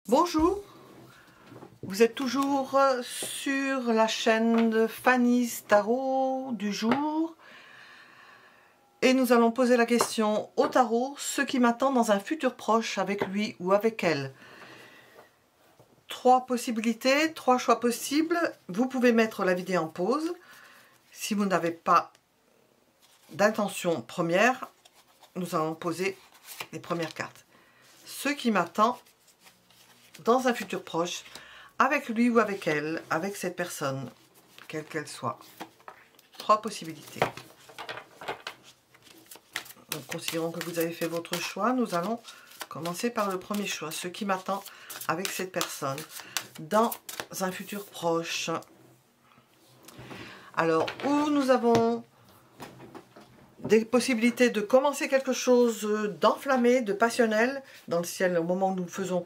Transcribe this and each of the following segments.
Bonjour, vous êtes toujours sur la chaîne de Fanny's Tarot du jour et nous allons poser la question au tarot, ce qui m'attend dans un futur proche avec lui ou avec elle. Trois possibilités, trois choix possibles. Vous pouvez mettre la vidéo en pause si vous n'avez pas d'intention première. Nous allons poser les premières cartes. Ce qui m'attend dans un futur proche, avec lui ou avec elle, avec cette personne, quelle qu'elle soit. Trois possibilités. Donc, considérons que vous avez fait votre choix. Nous allons commencer par le premier choix. Ce qui m'attend avec cette personne dans un futur proche. Alors, où nous avons des possibilités de commencer quelque chose d'enflammé, de passionnel, dans le ciel, au moment où nous faisons...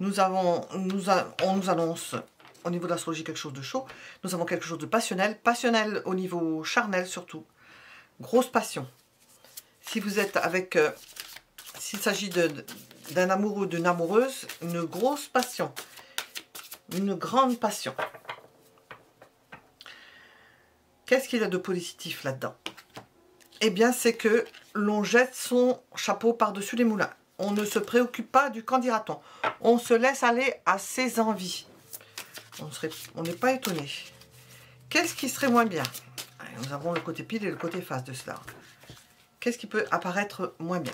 on nous annonce au niveau de l'astrologie quelque chose de chaud. Nous avons quelque chose de passionnel. Passionnel au niveau charnel surtout. Grosse passion. Si vous êtes avec... s'il s'agit d'un amoureux ou d'une amoureuse, une grosse passion. Une grande passion. Qu'est-ce qu'il y a de positif là-dedans? Eh bien, c'est que l'on jette son chapeau par-dessus les moulins. On ne se préoccupe pas du qu'en dira-t-on. On se laisse aller à ses envies. On n'est pas étonné. Qu'est-ce qui serait moins bien? Nous avons le côté pile et le côté face de cela. Qu'est-ce qui peut apparaître moins bien?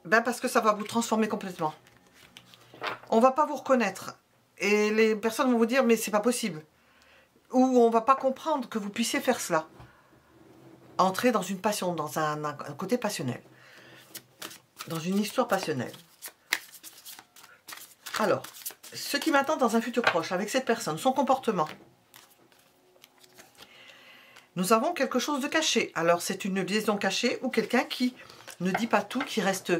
Ben parce que ça va vous transformer complètement. On ne va pas vous reconnaître. Et les personnes vont vous dire, mais c'est pas possible. Ou on ne va pas comprendre que vous puissiez faire cela. Entrer dans une passion, dans un côté passionnel. Dans une histoire passionnelle. Alors, ce qui m'attend dans un futur proche avec cette personne, son comportement. Nous avons quelque chose de caché. Alors, c'est une liaison cachée ou quelqu'un qui ne dit pas tout, qui reste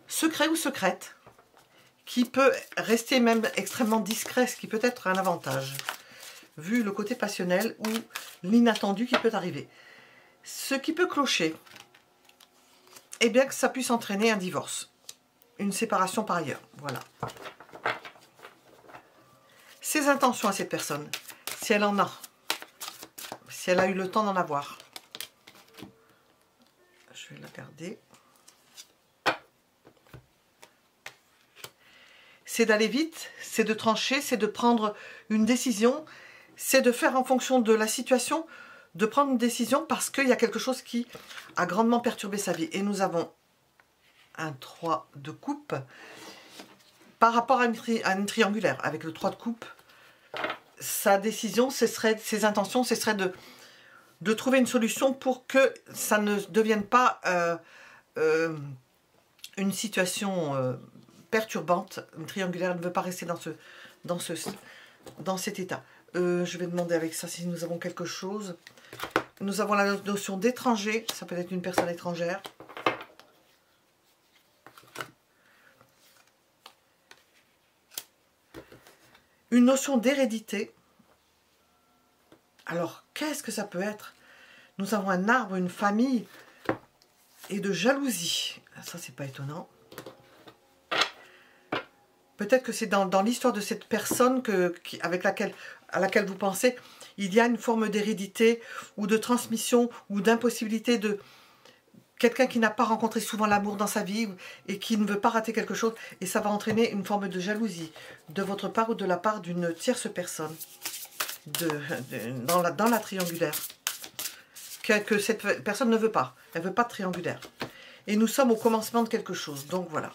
secret ou secrète, qui peut rester même extrêmement discret, ce qui peut être un avantage, vu le côté passionnel ou l'inattendu qui peut arriver. Ce qui peut clocher, eh bien que ça puisse entraîner un divorce, une séparation par ailleurs, voilà. Ses intentions à cette personne, si elle en a, si elle a eu le temps d'en avoir. Je vais la garder. C'est d'aller vite, c'est de trancher, c'est de prendre une décision, c'est de faire en fonction de la situation, de prendre une décision parce qu'il y a quelque chose qui a grandement perturbé sa vie. Et nous avons un 3 de coupe par rapport à une triangulaire. Avec le 3 de coupe, sa décision, ses intentions, ce serait de trouver une solution pour que ça ne devienne pas une situation perturbante. Une triangulaire ne veut pas rester dans cet état. Je vais demander avec ça si nous avons quelque chose. Nous avons la notion d'étranger, ça peut être une personne étrangère. Une notion d'hérédité. Alors, qu'est-ce que ça peut être? Nous avons un arbre, une famille et de jalousie. Ça, c'est pas étonnant. Peut-être que c'est dans l'histoire de cette personne à laquelle vous pensez, il y a une forme d'hérédité ou de transmission ou d'impossibilité de quelqu'un qui n'a pas rencontré souvent l'amour dans sa vie et qui ne veut pas rater quelque chose. Et ça va entraîner une forme de jalousie de votre part ou de la part d'une tierce personne dans la triangulaire. Que cette personne ne veut pas. Elle ne veut pas de triangulaire. Et nous sommes au commencement de quelque chose. Donc voilà.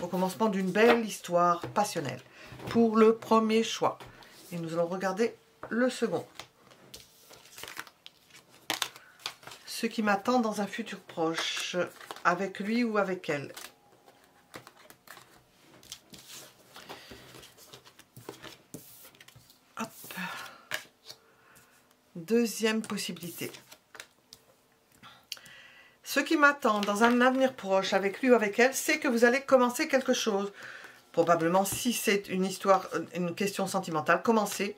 Au commencement d'une belle histoire passionnelle. Pour le premier choix. Et nous allons regarder le second. Ce qui m'attend dans un futur proche. Avec lui ou avec elle. Hop. Deuxième possibilité. Ce qui m'attend dans un avenir proche avec lui ou avec elle, c'est que vous allez commencer quelque chose. Probablement, si c'est une histoire, une question sentimentale, commencer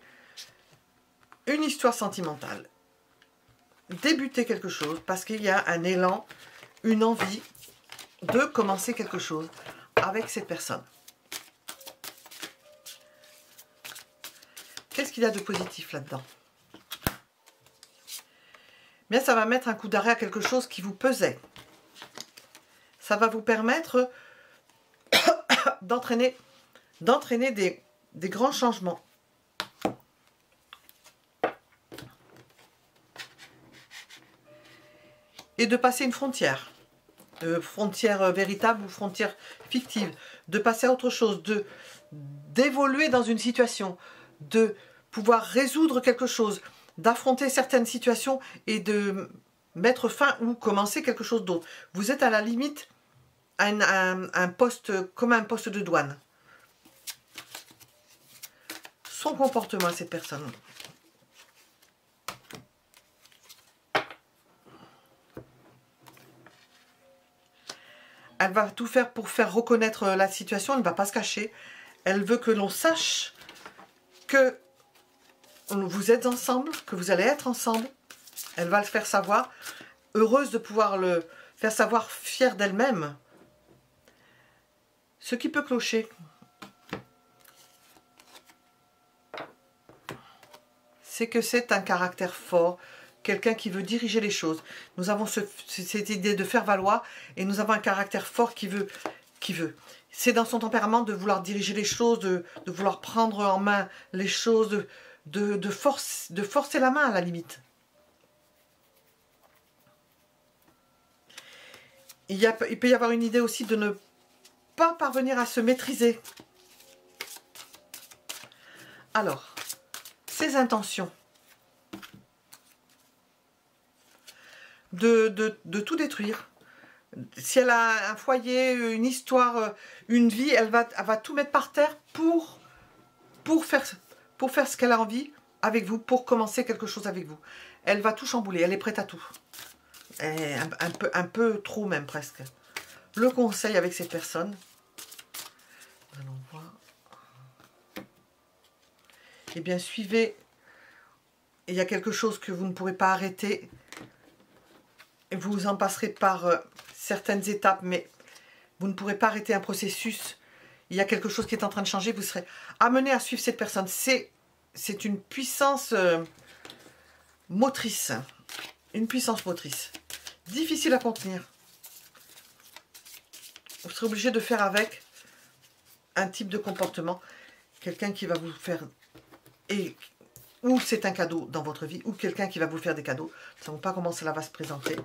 une histoire sentimentale. Débuter quelque chose parce qu'il y a un élan, une envie de commencer quelque chose avec cette personne. qu'il y a de positif là-dedans? Bien, ça va mettre un coup d'arrêt à quelque chose qui vous pesait. Ça va vous permettre d'entraîner des grands changements. Et de passer une frontière. Frontière véritable ou frontière fictive. De passer à autre chose. D'évoluer dans une situation. De pouvoir résoudre quelque chose. D'affronter certaines situations et de mettre fin ou commencer quelque chose d'autre. Vous êtes à la limite à un poste, comme un poste de douane. Son comportement à cette personne. Elle va tout faire pour faire reconnaître la situation, elle ne va pas se cacher. Elle veut que l'on sache que vous êtes ensemble, que vous allez être ensemble. Elle va le faire savoir, heureuse de pouvoir le faire savoir, fière d'elle-même. Ce qui peut clocher, c'est que c'est un caractère fort, quelqu'un qui veut diriger les choses. Nous avons cette idée de faire valoir et nous avons un caractère fort qui veut. C'est dans son tempérament de vouloir diriger les choses, de vouloir prendre en main les choses, de forcer la main à la limite. Il peut y avoir une idée aussi de ne pas parvenir à se maîtriser. Alors, ses intentions. De tout détruire. Si elle a un foyer, une histoire, une vie, elle va tout mettre par terre pour faire ce qu'elle a envie avec vous, pour commencer quelque chose avec vous. Elle va tout chambouler, elle est prête à tout. Un peu trop même presque. Le conseil avec cette personne. Allons voir. Eh bien, suivez. Il y a quelque chose que vous ne pourrez pas arrêter. Et vous en passerez par certaines étapes, mais vous ne pourrez pas arrêter un processus. Il y a quelque chose qui est en train de changer. Vous serez amené à suivre cette personne. C'est une puissance motrice. Une puissance motrice. Difficile à contenir. Vous serez obligé de faire avec un type de comportement. Quelqu'un qui va vous faire... ou c'est un cadeau dans votre vie, ou quelqu'un qui va vous faire des cadeaux. Nous ne savons pas comment cela va se présenter.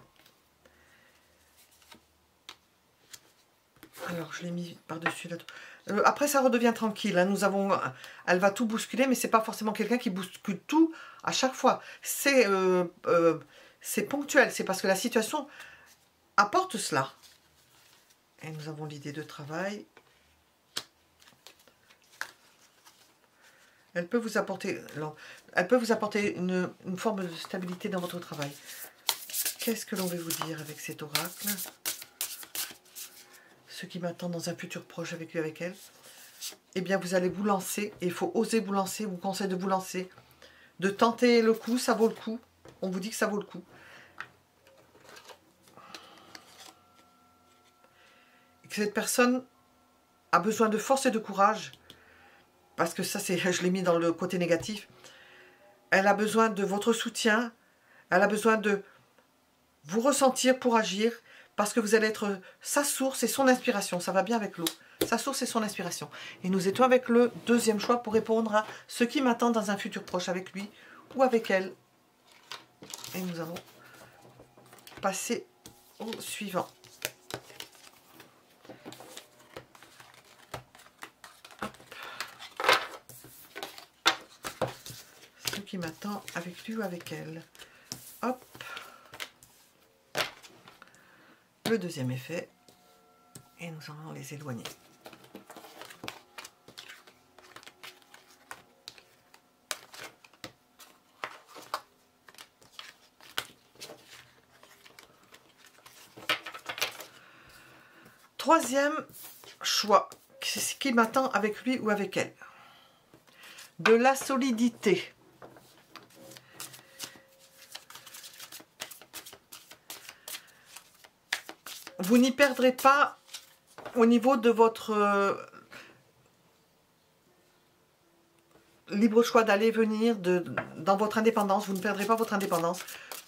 Alors, je l'ai mis par-dessus. Après, ça redevient tranquille. Hein. Elle va tout bousculer, mais ce n'est pas forcément quelqu'un qui bouscule tout à chaque fois. C'est ponctuel. C'est parce que la situation apporte cela. Et nous avons l'idée de travail. Elle peut vous apporter une forme de stabilité dans votre travail. Qu'est-ce que l'on veut vous dire avec cet oracle? Ce qui m'attend dans un futur proche avec lui, avec elle. Eh bien, vous allez vous lancer. Et il faut oser vous lancer. Je vous conseille de vous lancer. De tenter le coup. Ça vaut le coup. On vous dit que ça vaut le coup. Et que cette personne a besoin de force et de courage. Parce que ça, je l'ai mis dans le côté négatif. Elle a besoin de votre soutien. Elle a besoin de vous ressentir pour agir. Parce que vous allez être sa source et son inspiration. Ça va bien avec l'eau. Sa source et son inspiration. Et nous étions avec le deuxième choix pour répondre à ce qui m'attend dans un futur proche avec lui ou avec elle. Et nous allons passer au suivant. Ce qui m'attend avec lui ou avec elle. Hop. Le deuxième effet. Et nous allons les éloigner. Troisième choix. C'est ce qui m'attend avec lui ou avec elle. De la solidité. Vous n'y perdrez pas au niveau de votre libre choix d'aller et venir, dans votre indépendance. Vous ne perdrez pas votre indépendance.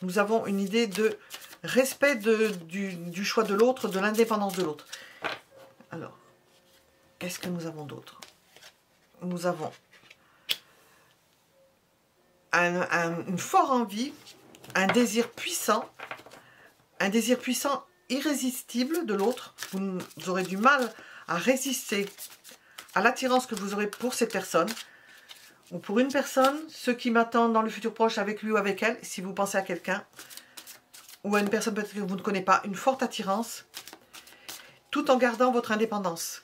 Nous avons une idée de respect du choix de l'autre, de l'indépendance de l'autre. Alors, qu'est-ce que nous avons d'autre? Nous avons une forte envie, un désir puissant irrésistible de l'autre. Vous aurez du mal à résister à l'attirance que vous aurez pour cette personne, ou pour une personne, ceux qui m'attendent dans le futur proche avec lui ou avec elle, si vous pensez à quelqu'un, ou à une personne peut-être que vous ne connaissez pas, une forte attirance, tout en gardant votre indépendance.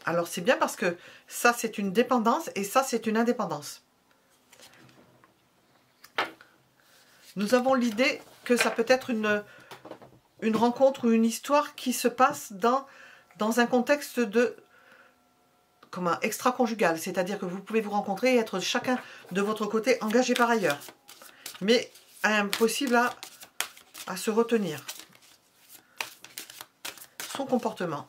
Alors c'est bien parce que ça c'est une dépendance et ça c'est une indépendance. Nous avons l'idée que ça peut être une rencontre ou une histoire qui se passe dans un contexte de extra-conjugal, c'est-à-dire que vous pouvez vous rencontrer et être chacun de votre côté engagé par ailleurs, mais impossible à se retenir. Son comportement.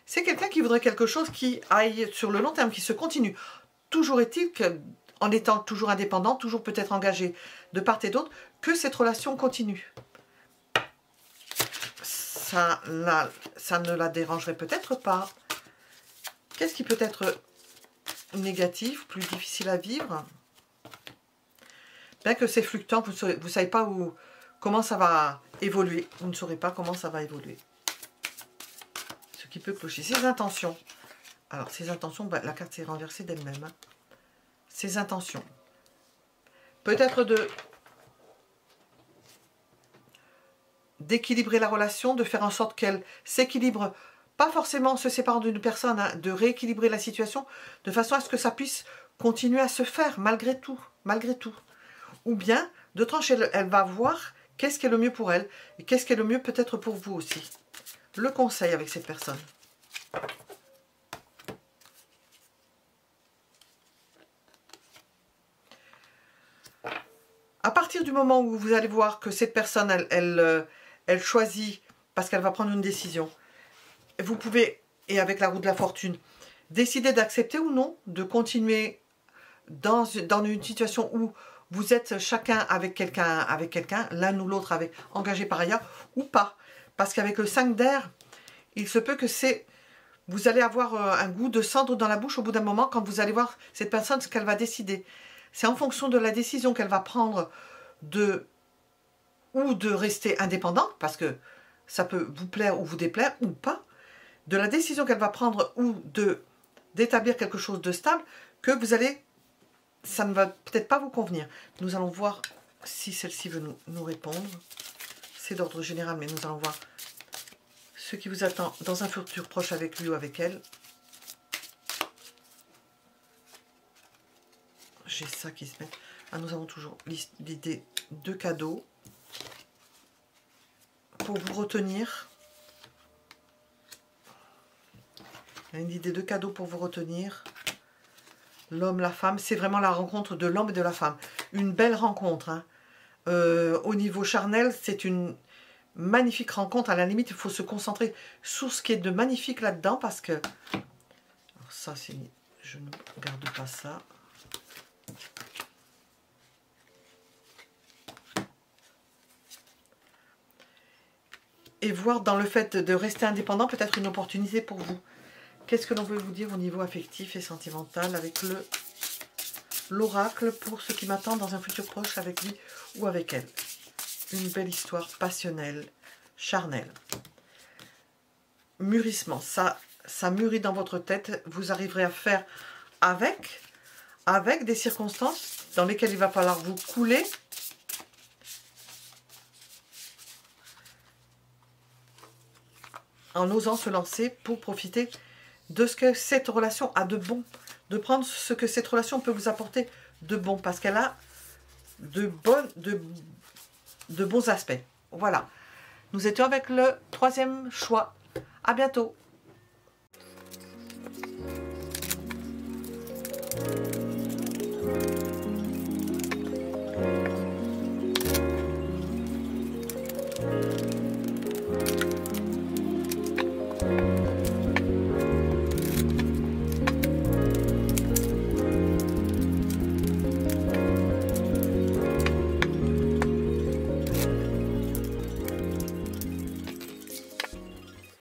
C'est quelqu'un qui voudrait quelque chose qui aille sur le long terme, qui se continue. Toujours est-il qu'en étant toujours indépendant, toujours peut-être engagé de part et d'autre, que cette relation continue. Ça ne la dérangerait peut-être pas. Qu'est-ce qui peut être négatif, plus difficile à vivre? Bien que c'est fluctuant, vous ne savez pas comment ça va évoluer. Vous ne saurez pas comment ça va évoluer. Ce qui peut clocher. Ses intentions. Alors, ses intentions, ben, la carte s'est renversée d'elle-même. Hein. Ses intentions. Peut-être d'équilibrer la relation, de faire en sorte qu'elle s'équilibre, pas forcément en se séparant d'une personne, hein, de rééquilibrer la situation, de façon à ce que ça puisse continuer à se faire, malgré tout. Ou bien, de trancher, elle va voir qu'est-ce qui est le mieux pour elle, et qu'est-ce qui est le mieux peut-être pour vous aussi. Le conseil avec cette personne. À partir du moment où vous allez voir que cette personne, elle choisit, parce qu'elle va prendre une décision, vous pouvez, et avec la roue de la fortune, décider d'accepter ou non, de continuer dans une situation où vous êtes chacun avec quelqu'un, l'un ou l'autre engagé par ailleurs, ou pas. Parce qu'avec le 5 d'air, il se peut que vous allez avoir un goût de cendre dans la bouche au bout d'un moment quand vous allez voir cette personne, ce qu'elle va décider. C'est en fonction de la décision qu'elle va prendre ou de rester indépendante, parce que ça peut vous plaire ou vous déplaire, ou pas, de la décision qu'elle va prendre ou d'établir quelque chose de stable, que vous allez, ça ne va peut-être pas vous convenir. Nous allons voir si celle-ci veut nous répondre. C'est d'ordre général, mais nous allons voir ce qui vous attend dans un futur proche avec lui ou avec elle. J'ai ça qui se met. Ah, nous avons toujours l'idée de cadeaux pour vous retenir. Une idée de cadeaux pour vous retenir. L'homme, la femme, c'est vraiment la rencontre de l'homme et de la femme. Une belle rencontre. Hein. Au niveau charnel, c'est une magnifique rencontre. À la limite, il faut se concentrer sur ce qui est de magnifique là-dedans parce que... Alors ça, c'est... Je ne garde pas ça. Et voir dans le fait de rester indépendant peut-être une opportunité pour vous. Qu'est-ce que l'on veut vous dire au niveau affectif et sentimental avec l'oracle pour ce qui m'attend dans un futur proche avec lui ou avec elle. Une belle histoire passionnelle, charnelle. Mûrissement, ça mûrit dans votre tête. Vous arriverez à faire avec des circonstances dans lesquelles il va falloir vous couler. En osant se lancer pour profiter de ce que cette relation a de bon, de prendre ce que cette relation peut vous apporter de bon, parce qu'elle a de bons aspects. Voilà. Nous étions avec le 3e choix. À bientôt.